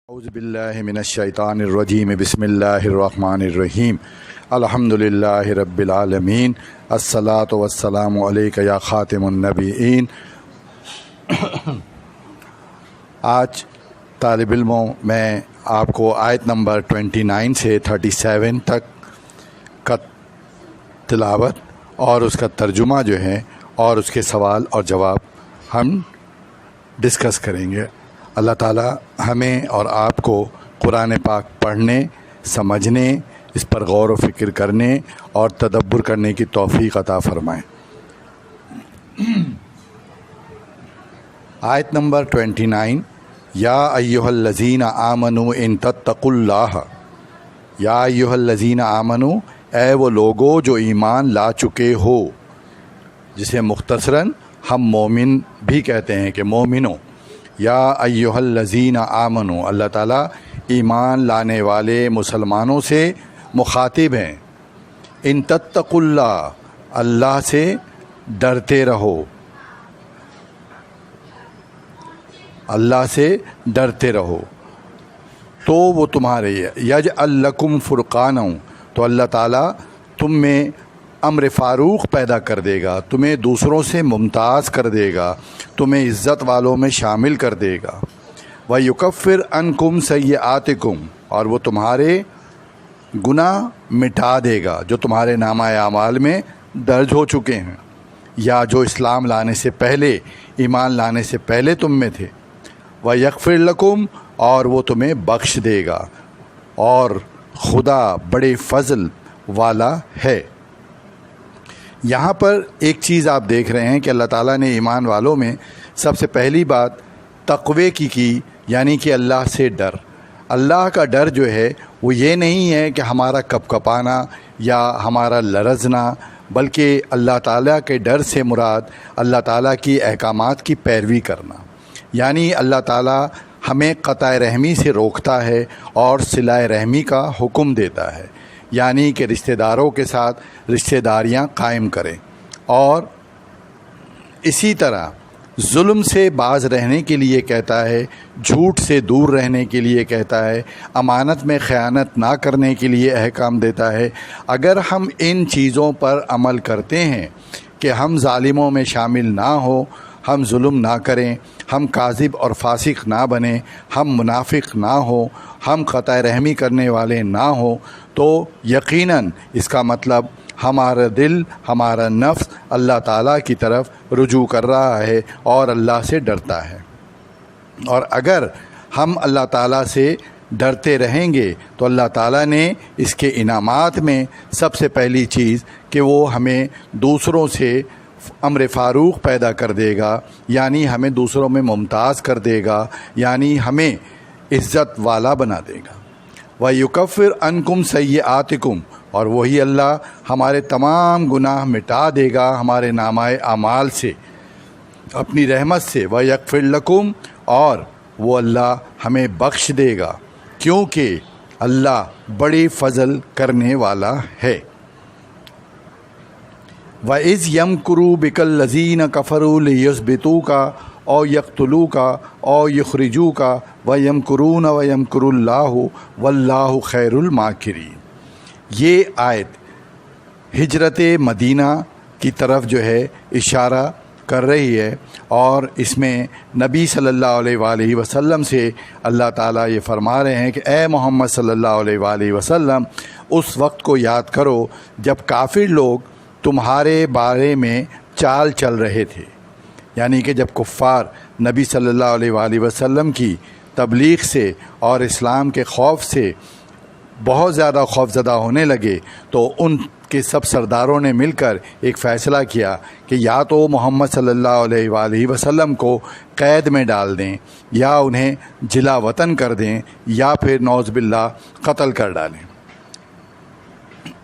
اعوذ باللہ من الشیطان الرجیم بسم اللہ الرحمن الرحیم الحمدللہ رب العالمین الصلاۃ والسلام علیک یا خاتم النبیین۔ آج طالب علموں میں آپ کو آیت نمبر 29 سے 37 تک کا تلاوت اور اس کا ترجمہ جو ہے اور اس کے سوال اور جواب ہم ڈسکس کریں گے۔ اللہ تعالیٰ ہمیں اور آپ کو قرآن پاک پڑھنے، سمجھنے، اس پر غور و فکر کرنے اور تدبر کرنے کی توفیق عطا فرمائے۔ آیت نمبر 29، یا ایھا الذین آمنوا ان تتقوا اللہ، یا ایھا الذین آمنوا، اے وہ لوگو جو ایمان لا چکے ہو، جسے مختصراً ہم مومن بھی کہتے ہیں کہ مومنوں۔ یا ایھا الذین آمنوا، اللہ تعالیٰ ایمان لانے والے مسلمانوں سے مخاطب ہیں۔ ان تتقوا اللہ، اللہ سے ڈرتے رہو، اللہ سے ڈرتے رہو تو وہ تمہارے یجعل لکم فرقانا، تو اللہ تعالیٰ تم میں امر فاروق پیدا کر دے گا، تمہیں دوسروں سے ممتاز کر دے گا، تمہیں عزت والوں میں شامل کر دے گا۔ وَيُكَفِّرْ عَنْكُمْ سَيِّئَاتِكُمْ، اور وہ تمہارے گناہ مٹا دے گا جو تمہارے نامہ اعمال میں درج ہو چکے ہیں، یا جو اسلام لانے سے پہلے، ایمان لانے سے پہلے تم میں تھے۔ وَيَغْفِرْ لَكُمْ، اور وہ تمہیں بخش دے گا، اور خدا بڑے فضل والا ہے۔ یہاں پر ایک چیز آپ دیکھ رہے ہیں کہ اللہ تعالیٰ نے ایمان والوں میں سب سے پہلی بات تقوی کی، یعنی کہ اللہ سے ڈر۔ اللہ کا ڈر جو ہے وہ یہ نہیں ہے کہ ہمارا کپ کپانا یا ہمارا لرزنا، بلکہ اللہ تعالیٰ کے ڈر سے مراد اللہ تعالیٰ کی احکامات کی پیروی کرنا، یعنی اللہ تعالیٰ ہمیں قطع رحمی سے روکتا ہے اور صلہ رحمی کا حکم دیتا ہے، یعنی کہ رشتہ داروں کے ساتھ رشتہ داریاں قائم کریں، اور اسی طرح ظلم سے باز رہنے کے لیے کہتا ہے، جھوٹ سے دور رہنے کے لیے کہتا ہے، امانت میں خیانت نہ کرنے کے لیے احکام دیتا ہے۔ اگر ہم ان چیزوں پر عمل کرتے ہیں کہ ہم ظالموں میں شامل نہ ہوں، ہم ظلم نہ کریں، ہم کاذب اور فاسق نہ بنیں، ہم منافق نہ ہوں، ہم قطع رحمی کرنے والے نہ ہوں، تو یقیناً اس کا مطلب ہمارا دل، ہمارا نفس اللہ تعالیٰ کی طرف رجوع کر رہا ہے اور اللہ سے ڈرتا ہے۔ اور اگر ہم اللہ تعالیٰ سے ڈرتے رہیں گے تو اللہ تعالیٰ نے اس کے انعامات میں سب سے پہلی چیز کہ وہ ہمیں دوسروں سے امر فاروق پیدا کر دے گا، یعنی ہمیں دوسروں میں ممتاز کر دے گا، یعنی ہمیں عزت والا بنا دے گا۔ وَيُكَفِّرْ عَنْكُمْ سَيِّئَاتِكُمْ، اور وہی اللہ ہمارے تمام گناہ مٹا دے گا ہمارے نامہ اعمال سے اپنی رحمت سے۔ وَيَغْفِرْ لَكُمْ، اور وہ اللہ ہمیں بخش دے گا، کیونکہ اللہ بڑی فضل کرنے والا ہے۔ وَإِذْ يَمْكُرُ بِكَ الَّذِينَ كَفَرُوا لِيُثْبِتُوكَ أَوْ يَقْتُلُوكَ أَوْ يُخْرِجُوكَ وَيَمْكُرُونَ وَيَمْكُرُ اللَّهُ وَاللَّهُ خَيْرُ الْمَاكِرِينَ۔ یہ آیت ہجرت مدینہ کی طرف جو ہے اشارہ کر رہی ہے، اور اس میں نبی صلی اللہ علیہ وآلہ وسلم سے اللہ تعالیٰ یہ فرما رہے ہیں کہ اے محمد صلی اللہ علیہ وآلہ وسلم، اس وقت کو یاد کرو جب کافر لوگ تمہارے بارے میں چال چل رہے تھے، یعنی کہ جب کفار نبی صلی اللہ علیہ وآلہ وسلم کی تبلیغ سے اور اسلام کے خوف سے بہت زیادہ خوفزدہ ہونے لگے، تو ان کے سب سرداروں نے مل کر ایک فیصلہ کیا کہ یا تو محمد صلی اللہ علیہ وآلہ وسلم کو قید میں ڈال دیں، یا انہیں جلا وطن کر دیں، یا پھر نعوذ باللہ قتل کر ڈالیں۔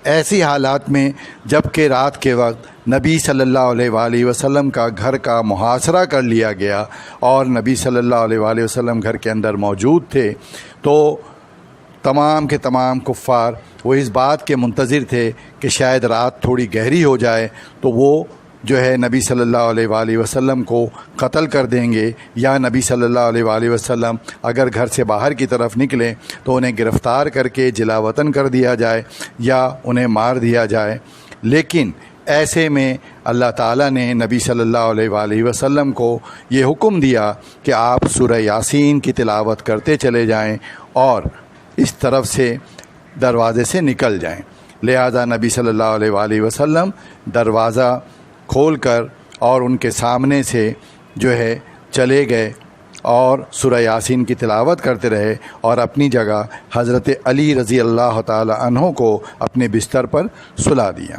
ایسی حالات میں جب کہ رات کے وقت نبی صلی اللہ علیہ وآلہ وسلم کا گھر کا محاصرہ کر لیا گیا اور نبی صلی اللہ علیہ وآلہ وسلم گھر کے اندر موجود تھے، تو تمام کے تمام کفار وہ اس بات کے منتظر تھے کہ شاید رات تھوڑی گہری ہو جائے تو وہ جو ہے نبی صلی اللہ علیہ وآلہ وسلم کو قتل کر دیں گے، یا نبی صلی اللہ علیہ وآلہ وسلم اگر گھر سے باہر کی طرف نکلیں تو انہیں گرفتار کر کے جلا وطن کر دیا جائے یا انہیں مار دیا جائے۔ لیکن ایسے میں اللہ تعالیٰ نے نبی صلی اللہ علیہ وآلہ وسلم کو یہ حکم دیا کہ آپ سورہ یاسین کی تلاوت کرتے چلے جائیں اور اس طرف سے دروازے سے نکل جائیں۔ لہذا نبی صلی اللہ علیہ وآلہ وسلم دروازہ کھول کر اور ان کے سامنے سے جو ہے چلے گئے اور سورہ یاسین کی تلاوت کرتے رہے، اور اپنی جگہ حضرت علی رضی اللہ تعالی عنہ کو اپنے بستر پر سلا دیا۔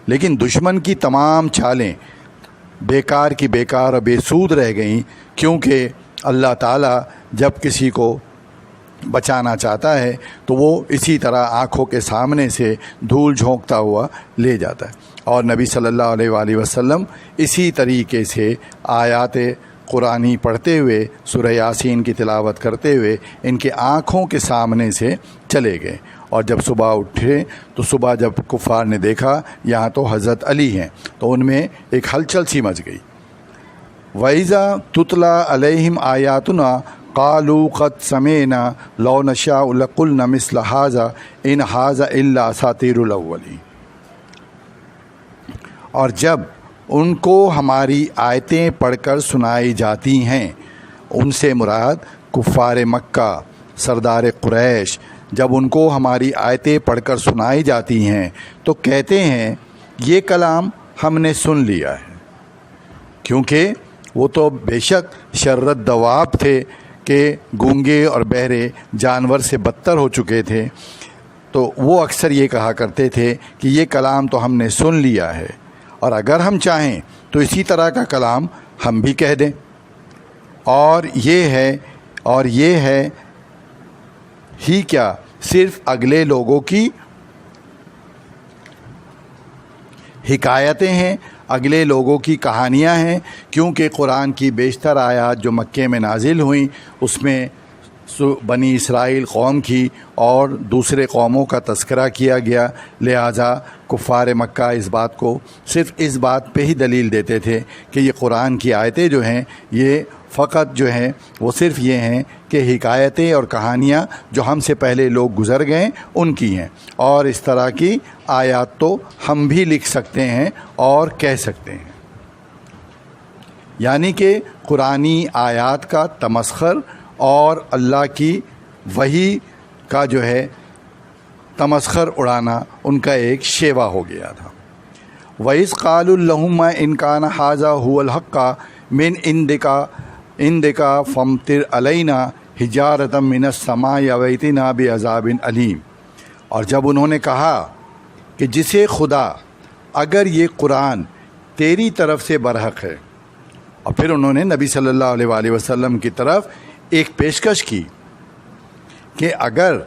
لیکن دشمن کی تمام چالیں بیکار کی بیکار اور بے سود رہ گئیں، کیونکہ اللہ تعالیٰ جب کسی کو بچانا چاہتا ہے تو وہ اسی طرح آنکھوں کے سامنے سے دھول جھونکتا ہوا لے جاتا ہے۔ اور نبی صلی اللہ علیہ وآلہ وسلم اسی طریقے سے آیات قرآنی پڑھتے ہوئے، سورہ یاسین کی تلاوت کرتے ہوئے ان کے آنکھوں کے سامنے سے چلے گئے، اور جب صبح اٹھے تو صبح جب کفار نے دیکھا یہاں تو حضرت علی ہیں تو ان میں ایک ہلچل سی مچ گئی۔ وَإِذَا تُتْلَى عَلَيْهِمْ آيَاتُنَا قَالُوا قَدْ سَمِعْنَا لَوْ نَشَاءُ لَقُلْنَا مِثْلَ هَذَا إِنْ هَذَا إِلَّا أَسَاطِيرُ الْأَوَّلِينَ۔ اور جب ان کو ہماری آیتیں پڑھ کر سنائی جاتی ہیں، ان سے مراد کفار مکہ، سردار قریش، جب ان کو ہماری آیتیں پڑھ کر سنائی جاتی ہیں تو کہتے ہیں یہ کلام ہم نے سن لیا ہے، کیونکہ وہ تو بے شک شرت دواب تھے کہ گونگے اور بہرے جانور سے بدتر ہو چکے تھے، تو وہ اکثر یہ کہا کرتے تھے کہ یہ کلام تو ہم نے سن لیا ہے، اور اگر ہم چاہیں تو اسی طرح کا کلام ہم بھی کہہ دیں۔ اور یہ ہے ہی کیا، صرف اگلے لوگوں کی حکایتیں ہیں، اگلے لوگوں کی کہانیاں ہیں، کیونکہ قرآن کی بیشتر آیات جو مکے میں نازل ہوئیں اس میں بنی اسرائیل قوم کی اور دوسرے قوموں کا تذکرہ کیا گیا، لہٰذا کفار مکہ اس بات کو صرف اس بات پہ ہی دلیل دیتے تھے کہ یہ قرآن کی آیتیں جو ہیں یہ فقط جو ہیں وہ صرف یہ ہیں کہ حکایتیں اور کہانیاں جو ہم سے پہلے لوگ گزر گئے ان کی ہیں، اور اس طرح کی آیات تو ہم بھی لکھ سکتے ہیں اور کہہ سکتے ہیں۔ یعنی کہ قرآنی آیات کا تمسخر اور اللہ کی وحی کا جو ہے تمسخر اڑانا ان کا ایک شیوا ہو گیا تھا۔ وَإِذْ قَالُوا اللَّهُمَّ إِنْ كَانَ هَذَا هُوَ الْحَقَّ مِنْ عِنْدِكَ فَامْطِرْ عَلَيْنَا حِجَارَةً مِنَ السَّمَاءِ أَوْ ائْتِنَا بِعَذَابٍ أَلِيمٍ، اور جب انہوں نے کہا کہ جسے خدا اگر یہ قرآن تیری طرف سے برحق ہے، اور پھر انہوں نے نبی صلی اللہ علیہ وآلہ وسلم کی طرف ایک پیشکش کی کہ اگر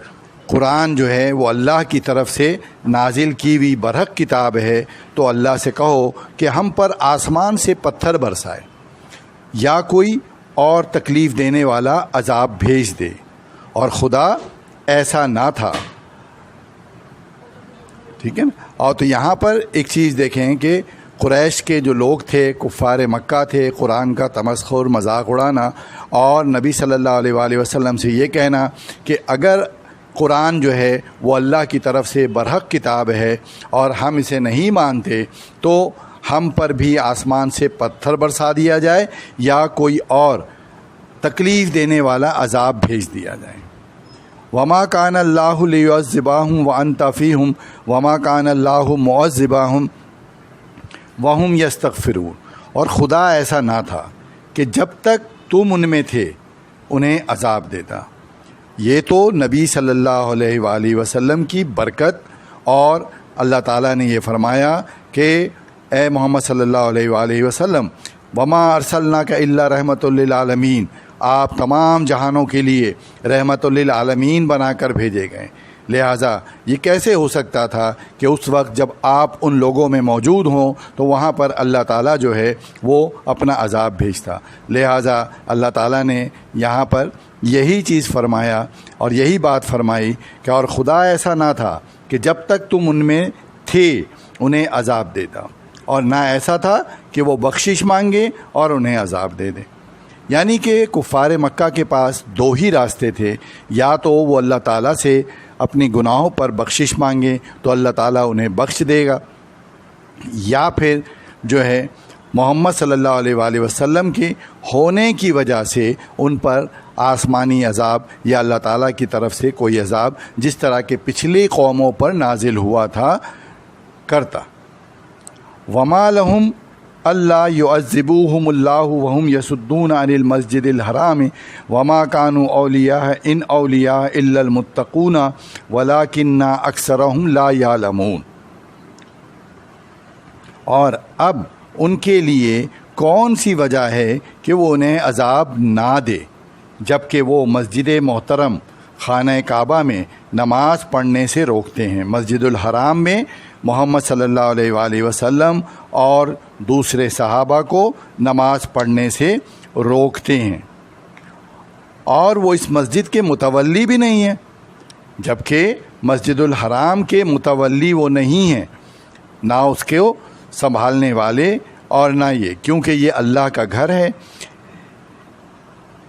قرآن جو ہے وہ اللہ کی طرف سے نازل کی ہوئی برحق کتاب ہے تو اللہ سے کہو کہ ہم پر آسمان سے پتھر برسائے یا کوئی اور تکلیف دینے والا عذاب بھیج دے، اور خدا ایسا نہ تھا۔ ٹھیک ہے نا؟ اور تو یہاں پر ایک چیز دیکھیں کہ قریش کے جو لوگ تھے، کفار مکہ تھے، قرآن کا تمسخر مذاق اڑانا اور نبی صلی اللہ علیہ وآلہ وسلم سے یہ کہنا کہ اگر قرآن جو ہے وہ اللہ کی طرف سے برحق کتاب ہے اور ہم اسے نہیں مانتے تو ہم پر بھی آسمان سے پتھر برسا دیا جائے یا کوئی اور تکلیف دینے والا عذاب بھیج دیا جائے۔ وما کان اللہ لیعذبہم وانت فیہم وما کان اللہ معذبہم وہم یستغفرون، اور خدا ایسا نہ تھا کہ جب تک تم ان میں تھے انہیں عذاب دیتا۔ یہ تو نبی صلی اللہ علیہ وآلہ وسلم کی برکت، اور اللہ تعالیٰ نے یہ فرمایا کہ اے محمد صلی اللہ علیہ وآلہ وسلم وما ارسلناک الا رحمۃ للعالمین، آپ تمام جہانوں کے لیے رحمت للعالمین بنا کر بھیجے گئے۔ لہٰذا یہ کیسے ہو سکتا تھا کہ اس وقت جب آپ ان لوگوں میں موجود ہوں تو وہاں پر اللہ تعالیٰ جو ہے وہ اپنا عذاب بھیجتا۔ لہٰذا اللہ تعالیٰ نے یہاں پر یہی چیز فرمایا اور یہی بات فرمائی کہ اور خدا ایسا نہ تھا کہ جب تک تم ان میں تھے انہیں عذاب دیتا۔ اور نہ ایسا تھا کہ وہ بخشش مانگے اور انہیں عذاب دے دے۔ یعنی کہ کفار مکہ کے پاس دو ہی راستے تھے، یا تو وہ اللہ تعالیٰ سے اپنی گناہوں پر بخشش مانگے تو اللہ تعالیٰ انہیں بخش دے گا، یا پھر جو ہے محمد صلی اللہ علیہ وآلہ وسلم کے ہونے کی وجہ سے ان پر آسمانی عذاب یا اللہ تعالیٰ کی طرف سے کوئی عذاب جس طرح کے پچھلی قوموں پر نازل ہوا تھا کرتا۔ وما لهم اللہ يعذبوهم اللہ وهم يصدون عن المسجد الحرام وما كانوا اولیاء ان اولیاء الا المتقون ولكن اکثرهم لا يعلمون۔ اور اب ان کے لیے کون سی وجہ ہے کہ وہ انہیں عذاب نہ دے جبکہ وہ مسجد محترم خانہ کعبہ میں نماز پڑھنے سے روکتے ہیں، مسجد الحرام میں محمد صلی اللہ علیہ وآلہ وسلم اور دوسرے صحابہ کو نماز پڑھنے سے روکتے ہیں، اور وہ اس مسجد کے متولی بھی نہیں ہیں، جبکہ مسجد الحرام کے متولی وہ نہیں ہیں، نہ اس کو سنبھالنے والے اور نہ یہ، کیونکہ یہ اللہ کا گھر ہے۔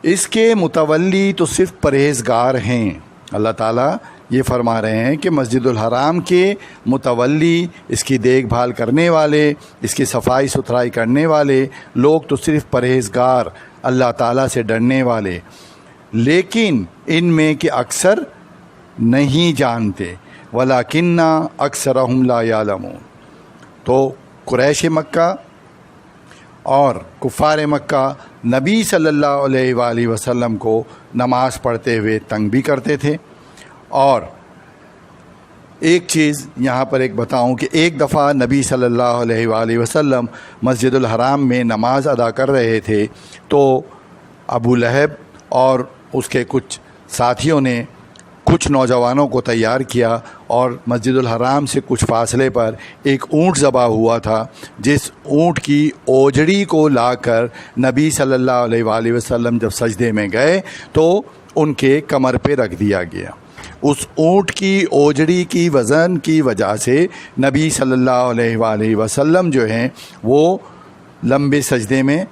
اس کے متولی تو صرف پرہیزگار ہیں۔ اللہ تعالیٰ یہ فرما رہے ہیں کہ مسجد الحرام کے متولی، اس کی دیکھ بھال کرنے والے، اس کی صفائی ستھرائی کرنے والے لوگ تو صرف پرہیزگار، اللہ تعالیٰ سے ڈرنے والے، لیکن ان میں کہ اکثر نہیں جانتے، وَلَكِنَّ أَكْثَرَهُمْ لَا يَعْلَمُونَ۔ تو قریش مکہ اور کفار مکہ نبی صلی اللہ علیہ وآلہ وسلم کو نماز پڑھتے ہوئے تنگ بھی کرتے تھے۔ اور ایک چیز یہاں پر ایک بتاؤں کہ ایک دفعہ نبی صلی اللہ علیہ وآلہ وسلم مسجد الحرام میں نماز ادا کر رہے تھے تو ابو لہب اور اس کے کچھ ساتھیوں نے کچھ نوجوانوں کو تیار کیا اور مسجد الحرام سے کچھ فاصلے پر ایک اونٹ ذبح ہوا تھا، جس اونٹ کی اوجڑی کو لا کر نبی صلی اللہ علیہ وآلہ وسلم جب سجدے میں گئے تو ان کے کمر پہ رکھ دیا گیا۔ اس اونٹ کی اوجڑی کی وزن کی وجہ سے نبی صلی اللہ علیہ وآلہ وسلم جو ہیں وہ لمبے سجدے میں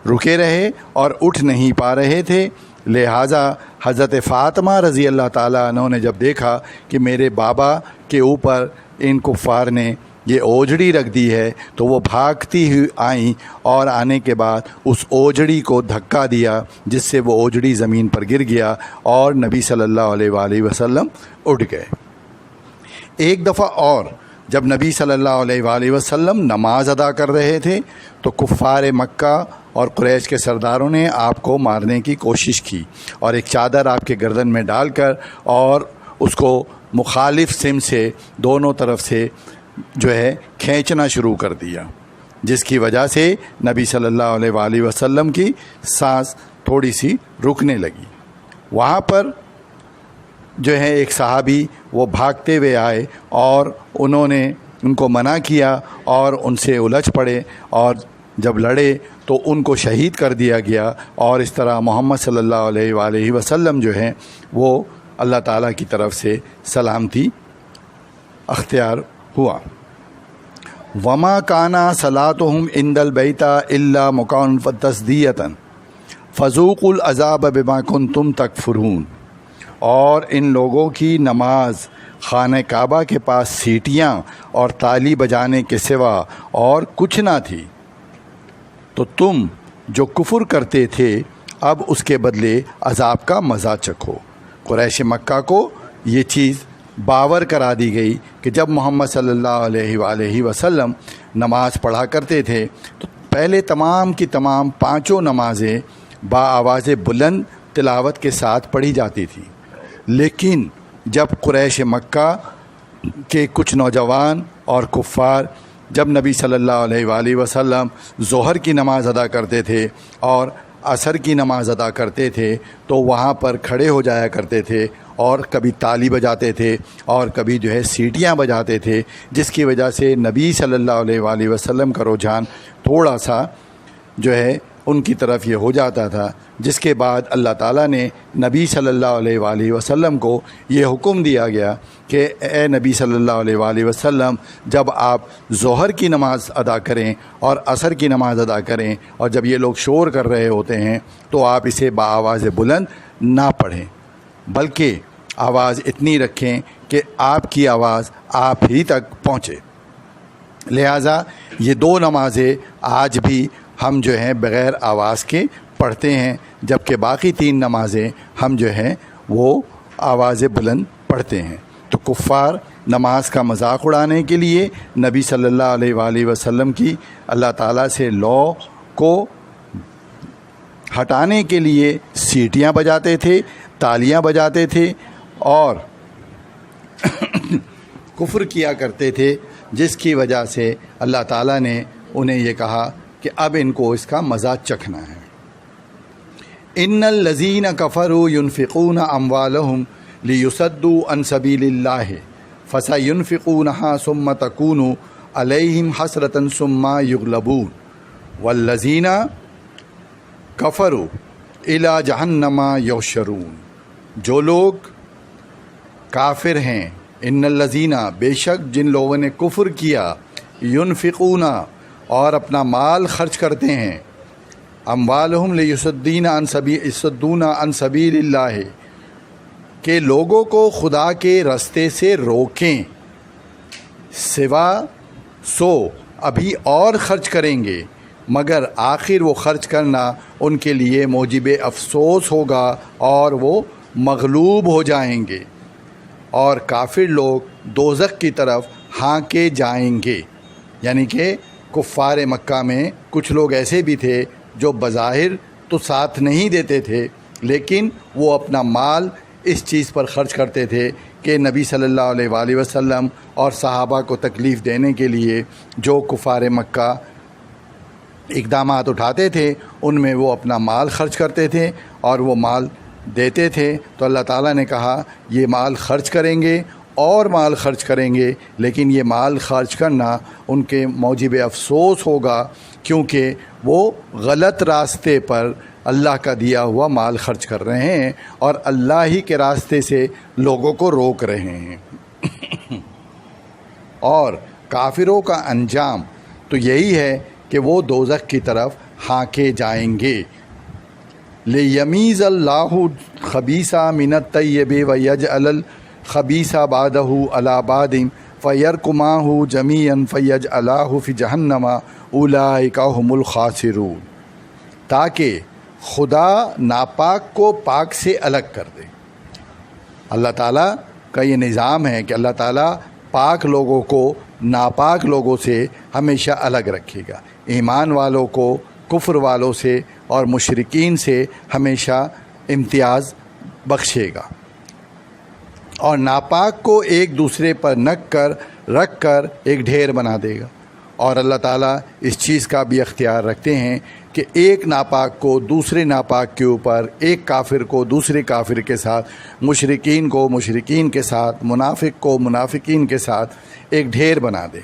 رکے رہے اور اٹھ نہیں پا رہے تھے، لہٰذا حضرت فاطمہ رضی اللہ تعالیٰ عنہ نے جب دیکھا کہ میرے بابا کے اوپر ان کفار نے یہ اوجڑی رکھ دی ہے تو وہ بھاگتی ہوئی آئیں اور آنے کے بعد اس اوجڑی کو دھکا دیا جس سے وہ اوجڑی زمین پر گر گیا اور نبی صلی اللہ علیہ وآلہ وسلم اٹھ گئے۔ ایک دفعہ اور جب نبی صلی اللہ علیہ وآلہ وسلم نماز ادا کر رہے تھے تو کفار مکہ اور قریش کے سرداروں نے آپ کو مارنے کی کوشش کی اور ایک چادر آپ کے گردن میں ڈال کر اور اس کو مخالف سمت سے دونوں طرف سے جو ہے کھینچنا شروع کر دیا، جس کی وجہ سے نبی صلی اللہ علیہ وآلہ وسلم کی سانس تھوڑی سی رکنے لگی۔ وہاں پر جو ہے ایک صحابی وہ بھاگتے ہوئے آئے اور انہوں نے ان کو منع کیا اور ان سے الجھ پڑے، اور جب لڑے تو ان کو شہید کر دیا گیا، اور اس طرح محمد صلی اللہ علیہ وآلہ وسلم جو ہیں وہ اللہ تعالیٰ کی طرف سے سلامتی اختیار ہوا۔ وما کانا صلاتهم عند البیت الا مکان تصدیۃ فذوقوا العذاب بما کنتم تکفرون۔ اور ان لوگوں کی نماز خانہ کعبہ کے پاس سیٹیاں اور تالی بجانے کے سوا اور کچھ نہ تھی، تو تم جو کفر کرتے تھے اب اس کے بدلے عذاب کا مزہ چکھو۔ قریش مکہ کو یہ چیز باور کرا دی گئی کہ جب محمد صلی اللہ علیہ وآلہ وسلم نماز پڑھا کرتے تھے تو پہلے تمام کی تمام پانچوں نمازیں آواز بلند تلاوت کے ساتھ پڑھی جاتی تھی، لیکن جب قریش مکہ کے کچھ نوجوان اور کفار جب نبی صلی اللہ علیہ وآلہ وسلم ظہر کی نماز ادا کرتے تھے اور عصر کی نماز ادا کرتے تھے تو وہاں پر کھڑے ہو جایا کرتے تھے اور کبھی تالی بجاتے تھے اور کبھی جو ہے سیٹیاں بجاتے تھے، جس کی وجہ سے نبی صلی اللہ علیہ وآلہ وسلم کا رجحان تھوڑا سا جو ہے ان کی طرف یہ ہو جاتا تھا، جس کے بعد اللہ تعالیٰ نے نبی صلی اللہ علیہ وآلہ وسلم کو یہ حکم دیا گیا کہ اے نبی صلی اللہ علیہ وآلہ وسلم، جب آپ ظہر کی نماز ادا کریں اور عصر کی نماز ادا کریں اور جب یہ لوگ شور کر رہے ہوتے ہیں تو آپ اسے بآواز بلند نہ پڑھیں، بلکہ آواز اتنی رکھیں کہ آپ کی آواز آپ ہی تک پہنچے۔ لہٰذا یہ 2 نمازیں آج بھی ہم جو ہیں بغیر آواز کے پڑھتے ہیں، جبکہ باقی 3 نمازیں ہم جو ہیں وہ آواز بلند پڑھتے ہیں۔ تو کفار نماز کا مذاق اڑانے کے لیے نبی صلی اللہ علیہ وآلہ وسلم کی اللہ تعالیٰ سے لا کو ہٹانے کے لیے سیٹیاں بجاتے تھے، تالیاں بجاتے تھے اور کفر کیا کرتے تھے، جس کی وجہ سے اللہ تعالیٰ نے انہیں یہ کہا کہ اب ان کو اس کا مزہ چکھنا ہے۔ ان الذین کفروا ينفقون اموالهم لیصدوا عن سبیل اللہ فسینفقونها ثم تکون علیہم حسرۃ ثم یغلبون والذین کفروا الی جہنم یحشرون۔ جو لوگ کافر ہیں، ان الذین، بے شک جن لوگوں نے کفر کیا، ينفقون، اور اپنا مال خرچ کرتے ہیں، اموالہم لیصدون عن سبیل اللہ، کہ لوگوں کو خدا کے راستے سے روکیں، سوا سو ابھی اور خرچ کریں گے، مگر آخر وہ خرچ کرنا ان کے لیے موجب افسوس ہوگا اور وہ مغلوب ہو جائیں گے، اور کافر لوگ دوزخ کی طرف ہانکے جائیں گے۔ یعنی کہ کفار مکہ میں کچھ لوگ ایسے بھی تھے جو بظاہر تو ساتھ نہیں دیتے تھے، لیکن وہ اپنا مال اس چیز پر خرچ کرتے تھے کہ نبی صلی اللہ علیہ وآلہ وسلم اور صحابہ کو تکلیف دینے کے لیے جو کفار مکہ اقدامات اٹھاتے تھے ان میں وہ اپنا مال خرچ کرتے تھے اور وہ مال دیتے تھے۔ تو اللہ تعالیٰ نے کہا یہ مال خرچ کریں گے اور مال خرچ کریں گے، لیکن یہ مال خرچ کرنا ان کے موجب افسوس ہوگا، کیونکہ وہ غلط راستے پر اللہ کا دیا ہوا مال خرچ کر رہے ہیں اور اللہ ہی کے راستے سے لوگوں کو روک رہے ہیں۔ اور کافروں کا انجام تو یہی ہے کہ وہ دوزخ کی طرف ہانکے جائیں گے۔ لیمیز اللہ الخبیث من الطیب ویجعل الخبیث بعدہ علی بعد فیرکماہ جمیعا فیجعلہ فی جہنم اولئک ھم الخاسرون، تاکہ خدا ناپاک کو پاک سے الگ کر دے۔ اللہ تعالیٰ کا یہ نظام ہے کہ اللہ تعالیٰ پاک لوگوں کو ناپاک لوگوں سے ہمیشہ الگ رکھے گا، ایمان والوں کو کفر والوں سے اور مشرکین سے ہمیشہ امتیاز بخشے گا، اور ناپاک کو ایک دوسرے پر رکھ کر ایک ڈھیر بنا دے گا۔ اور اللہ تعالیٰ اس چیز کا بھی اختیار رکھتے ہیں کہ ایک ناپاک کو دوسرے ناپاک کے اوپر، ایک کافر کو دوسرے کافر کے ساتھ، مشرکین کو مشرکین کے ساتھ، منافق کو منافقین کے ساتھ ایک ڈھیر بنا دے،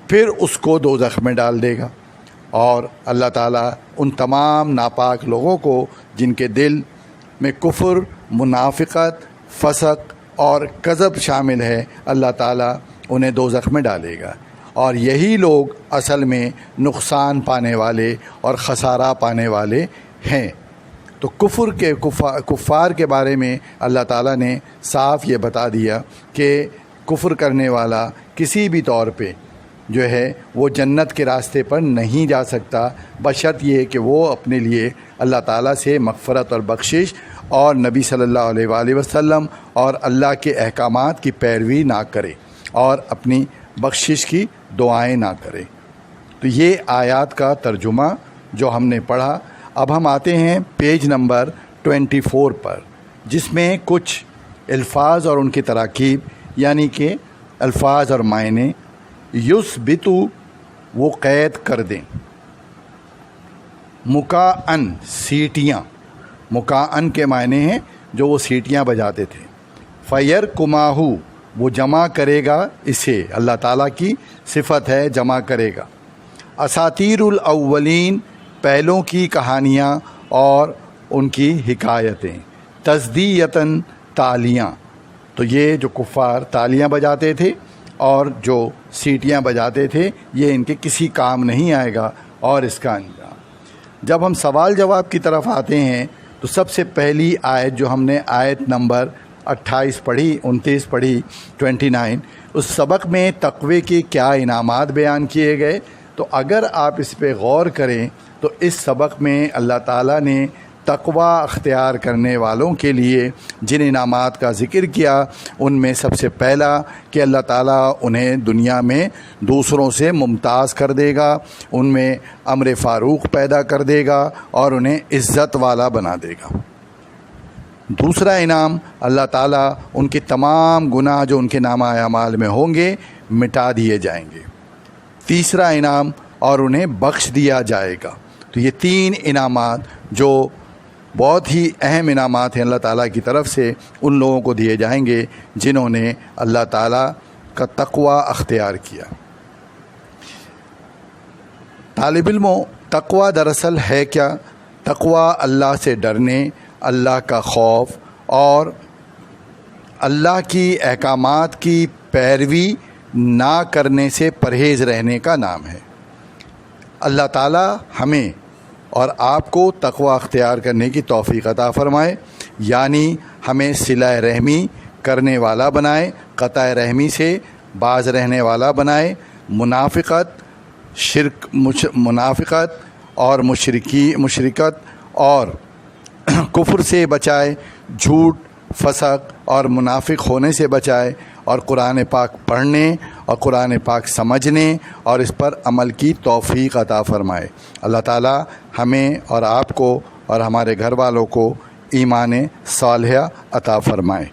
پھر اس کو دوزخ میں ڈال دے گا۔ اور اللہ تعالیٰ ان تمام ناپاک لوگوں کو جن کے دل میں کفر، منافقت، فسق اور کذب شامل ہے، اللہ تعالیٰ انہیں دوزخ میں ڈالے گا، اور یہی لوگ اصل میں نقصان پانے والے اور خسارہ پانے والے ہیں۔ تو کفار کے بارے میں اللہ تعالیٰ نے صاف یہ بتا دیا کہ کفر کرنے والا کسی بھی طور پہ جو ہے وہ جنت کے راستے پر نہیں جا سکتا، بشرط یہ کہ وہ اپنے لیے اللہ تعالیٰ سے مغفرت اور بخشش اور نبی صلی اللہ علیہ وآلہ وسلم اور اللہ کے احکامات کی پیروی نہ کرے اور اپنی بخشش کی دعائیں نہ کرے۔ تو یہ آیات کا ترجمہ جو ہم نے پڑھا۔ اب ہم آتے ہیں پیج نمبر 24 پر، جس میں کچھ الفاظ اور ان کی تراکیب، یعنی کہ الفاظ اور معنی یثبتو وہ قید کر دیں۔ مکاءن سیٹیاں، مکاءن کے معنی ہیں جو وہ سیٹیاں بجاتے تھے۔ فیرکماہو وہ جمع کرے گا اسے، اللہ تعالیٰ کی صفت ہے جمع کرے گا۔ اساطیر الاولین پہلوں کی کہانیاں اور ان کی حکایتیں، تصدیتاً تالیاں، تو یہ جو کفار تالیاں بجاتے تھے اور جو سیٹیاں بجاتے تھے یہ ان کے کسی کام نہیں آئے گا، اور اس کا انجام۔ جب ہم سوال جواب کی طرف آتے ہیں تو سب سے پہلی آیت جو ہم نے آیت نمبر 28 پڑھی، 29 پڑھی، 29، اس سبق میں تقوی کے کیا انعامات بیان کیے گئے۔ تو اگر آپ اس پہ غور کریں تو اس سبق میں اللہ تعالیٰ نے تقوی اختیار کرنے والوں کے لیے جن انعامات کا ذکر کیا ان میں سب سے پہلا کہ اللہ تعالیٰ انہیں دنیا میں دوسروں سے ممتاز کر دے گا، ان میں امر فاروق پیدا کر دے گا اور انہیں عزت والا بنا دے گا۔ دوسرا انعام، اللہ تعالیٰ ان کے تمام گناہ جو ان کے نامہ اعمال میں ہوں گے مٹا دیے جائیں گے۔ تیسرا انعام، اور انہیں بخش دیا جائے گا۔ تو یہ تین انعامات جو بہت ہی اہم انعامات ہیں اللہ تعالیٰ کی طرف سے، ان لوگوں کو دیے جائیں گے جنہوں نے اللہ تعالیٰ کا تقوی اختیار کیا۔ طالب علموں، تقوی دراصل ہے کیا؟ تقوی اللہ سے ڈرنے، اللہ کا خوف اور اللہ کی احکامات کی پیروی نہ کرنے سے پرہیز رہنے کا نام ہے۔ اللہ تعالیٰ ہمیں اور آپ کو تقوی اختیار کرنے کی توفیق عطا فرمائے، یعنی ہمیں صلہ رحمی کرنے والا بنائے، قطع رحمی سے باز رہنے والا بنائے، منافقت اور مشرکت اور کفر سے بچائے، جھوٹ، فسق اور منافق ہونے سے بچائے، اور قرآن پاک پڑھنے اور قرآن پاک سمجھنے اور اس پر عمل کی توفیق عطا فرمائے۔ اللہ تعالیٰ ہمیں اور آپ کو اور ہمارے گھر والوں کو ایمان صالحہ عطا فرمائے۔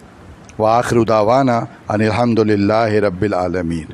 وآخر دعوانا ان الحمد للہ رب العالمین۔